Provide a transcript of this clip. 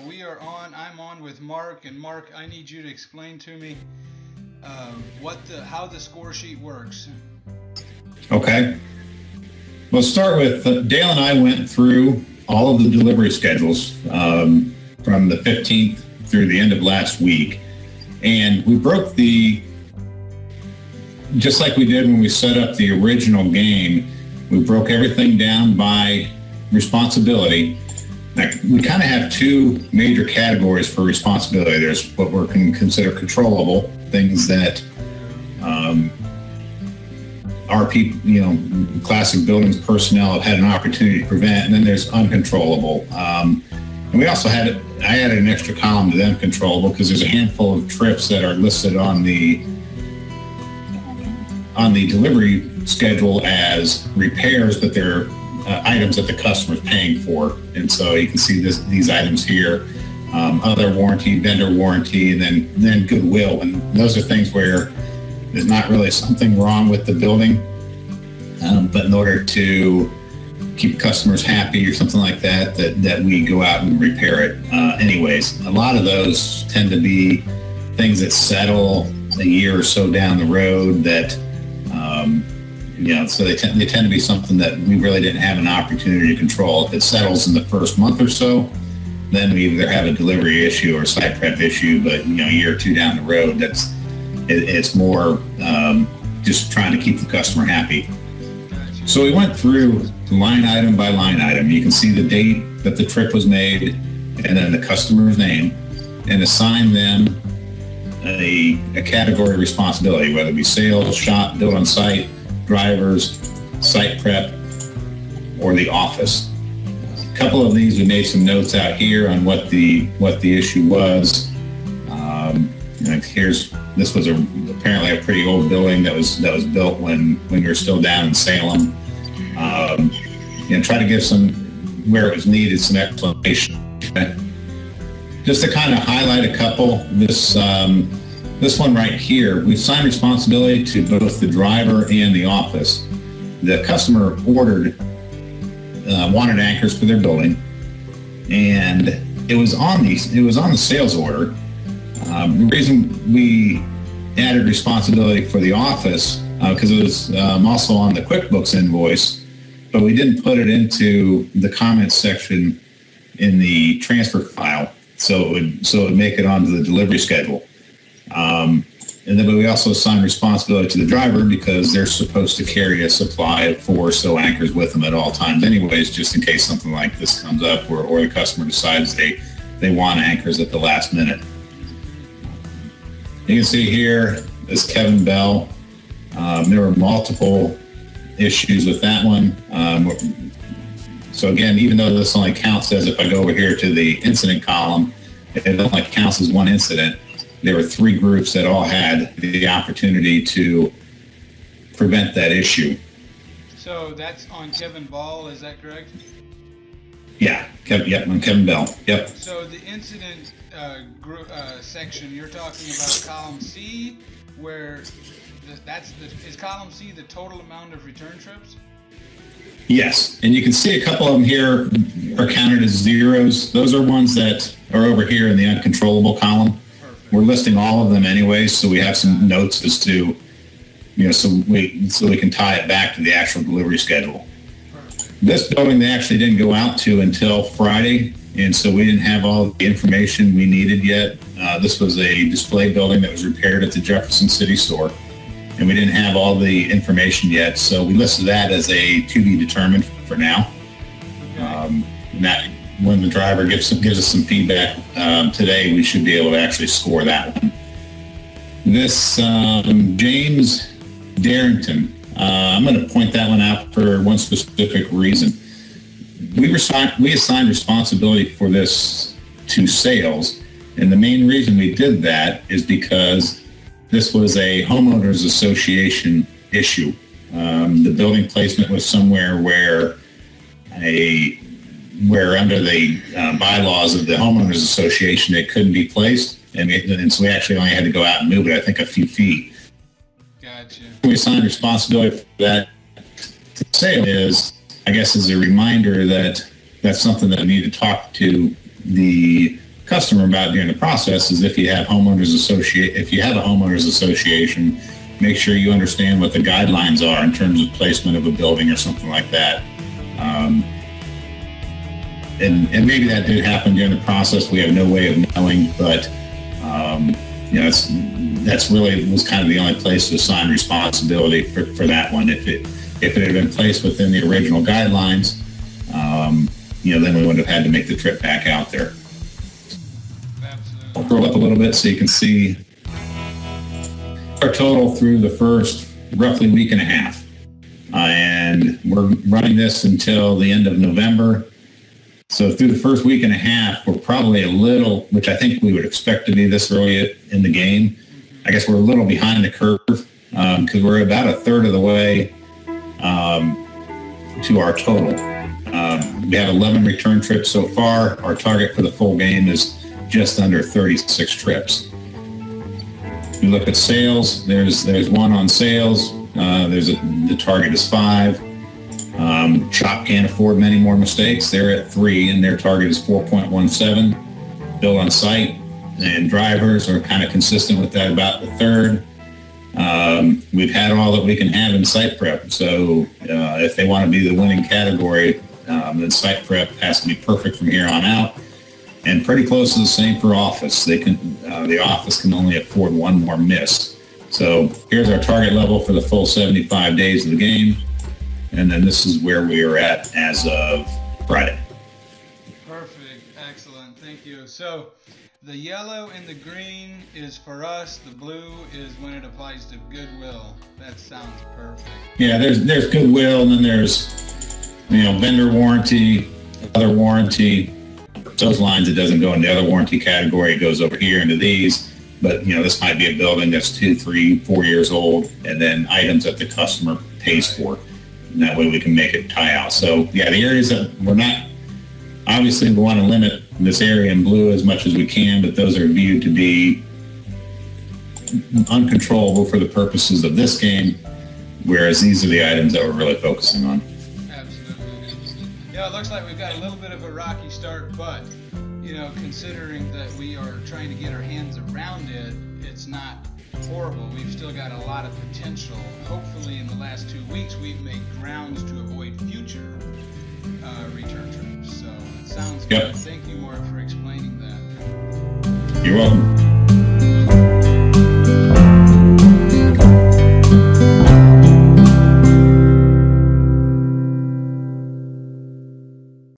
We are on. I'm on with Mark, and Mark, I need you to explain to me how the score sheet works. Okay. We'll start with Dale and I went through all of the delivery schedules from the 15th through the end of last week, and we broke just like we did when we set up the original game. We broke everything down by responsibility. Now, we kind of have two major categories for responsibility. There's what we're going to consider controllable, things that our people, classic buildings personnel have had an opportunity to prevent, and then there's uncontrollable. And we also I added an extra column to the uncontrollable because there's a handful of trips that are listed on the delivery schedule as repairs, but they're items that the customer is paying for. And so you can see these items here, other warranty, vendor warranty, and then goodwill. And those are things where there's not really something wrong with the building, but in order to keep customers happy or something like that we go out and repair it anyways. A lot of those tend to be things that settle a year or so down the road that so they tend to be something that we really didn't have an opportunity to control. If it settles in the first month or so, then we either have a delivery issue or a site prep issue. But a year or two down the road, it's more just trying to keep the customer happy. So we went through line item by line item. You can see the date that the trip was made and then the customer's name, and assign them a category of responsibility, whether it be sales, shop, build on site, drivers, site prep, or the office. A couple of these, we made some notes out here on what the issue was. This was apparently a pretty old building that was built when we were still down in Salem. Try to give some, where it was needed, some explanation. Okay? Just to kind of highlight a couple, this one right here, we assigned responsibility to both the driver and the office. The customer wanted anchors for their building, and it was on the sales order. The reason we added responsibility for the office because it was also on the QuickBooks invoice, but we didn't put it into the comments section in the transfer file, so it would make it onto the delivery schedule. And then we also assign responsibility to the driver because they're supposed to carry a supply of 4 or so anchors with them at all times anyways, just in case something like this comes up or the customer decides they want anchors at the last minute. You can see here is Kevin Bell. There were multiple issues with that one. So again, even though this only counts as, if I go over here to the incident column, it only counts as one incident. There were 3 groups that all had the opportunity to prevent that issue. So that's on Kevin Ball, is that correct? Yeah, on Kevin Bell. Yep. So the incident section, you're talking about column C, where is column C the total amount of return trips? Yes, and you can see a couple of them here are counted as zeros. Those are ones that are over here in the uncontrollable column. Perfect. We're listing all of them anyways, so we have some notes as to, so we can tie it back to the actual delivery schedule. Perfect. This building they actually didn't go out to until Friday, and so we didn't have all the information we needed yet. This was a display building that was repaired at the Jefferson City store, and we didn't have all the information yet, so we listed that as a to be determined for now. Okay. When the driver gives us some feedback today, we should be able to actually score that one. This James Darrington, I'm going to point that one out for one specific reason. We assigned responsibility for this to sales, and the main reason we did that is because this was a homeowners association issue. The building placement was somewhere where under the bylaws of the homeowners association it couldn't be placed, and so we actually only had to go out and move it, I think, a few feet. Gotcha. We assigned responsibility for that to sale is, I guess, as a reminder that that's something that we need to talk to the customer about during the process is if you have a homeowners association, make sure you understand what the guidelines are in terms of placement of a building or something like that. And maybe that did happen during the process. We have no way of knowing, but that's really was kind of the only place to assign responsibility for that one. If it had been placed within the original guidelines, then we wouldn't have had to make the trip back out there. I'll scroll up a little bit so you can see our total through the first roughly week and a half. And we're running this until the end of November. So through the first week and a half, we're probably a little, which I think we would expect to be this early in the game. I guess we're a little behind the curve because we're about a third of the way to our total. We have 11 return trips so far. Our target for the full game is just under 36 trips. If you look at sales, there's one on sales. The target is 5. Shop can't afford many more mistakes. They're at 3, and their target is 4.17. Build on site and drivers are kind of consistent with that, about the third. We've had all that we can have in site prep. So if they want to be the winning category, then site prep has to be perfect from here on out. And pretty close to the same for office. The office can only afford one more miss. So here's our target level for the full 75 days of the game. And then this is where we are at as of Friday. Perfect. Excellent. Thank you. So the yellow and the green is for us. The blue is when it applies to goodwill. That sounds perfect. Yeah, there's goodwill, and then there's vendor warranty, other warranty. Those lines, it doesn't go in the other warranty category. It goes over here into these. But this might be a building that's 2, 3, 4 years old, and then items that the customer pays for. And that way we can make it tie out. So yeah, the areas that we're not, obviously we want to limit this area in blue as much as we can, but those are viewed to be uncontrollable for the purposes of this game, whereas these are the items that we're really focusing on. Absolutely. Yeah, it looks like we've got a little bit of a rocky start, but considering that we are trying to get our hands around it, it's not horrible. We've still got a lot of potential. Hopefully in the last 2 weeks we've made grounds to avoid future return trips. So it sounds good. Thank you, Mark, for explaining that. You're welcome.